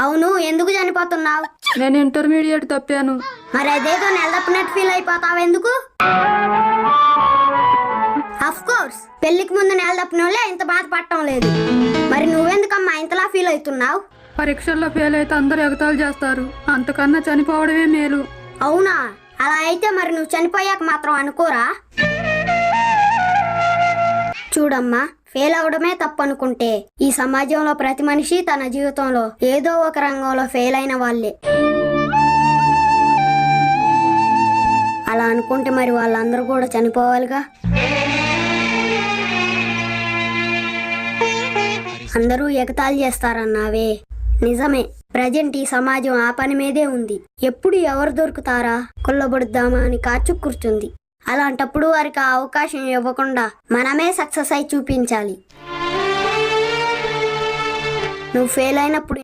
అవును, ఎందుకు చనిపోతున్నావు? నేను ఇంటర్మీడియట్ తప్పాను. మరి అదేదో నెలదప్పినట్టు ఫీల్ అయిపోతావు ఎందుకు? అఫ్ కోర్స్ పెళ్లికి ముందు నెలదప్పిన వాళ్ళే ఇంత బాధపడటం లేదు. మరి నువ్వెందుకమ్మా ఇంతలా ఫీల్ అవుతున్నావు? పరీక్షల్లో ఫెయిల్ అయితే అందరూ ఎగతాళి చేస్తారు. అంతకన్నా చనిపోవడమే మేలు. అవునా? అలా అయితే మరి నువ్వు చనిపోయాక మాత్రం అనుకోరా? చూడమ్మా, ఫెయిల్ అవడమే తప్పు అనుకుంటే ఈ సమాజంలో ప్రతి మనిషి తన జీవితంలో ఏదో ఒక రంగంలో ఫెయిల్ అయిన వాళ్ళే. అలా అనుకుంటే మరి వాళ్ళందరూ కూడా చనిపోవాలిగా. అందరూ ఎగతాళి చేస్తారన్నావే, నిజమే. ప్రజెంట్ ఈ సమాజం ఆ పని మీదే ఉంది. ఎప్పుడు ఎవరు దొరుకుతారా కొల్లబొడుద్దామా అని కాచు కూర్చుంది. అలాంటప్పుడు వారికి ఆ అవకాశం ఇవ్వకుండా మనమే సక్సెస్ అయి చూపించాలి. నువ్వు ఫెయిల్ అయినప్పుడు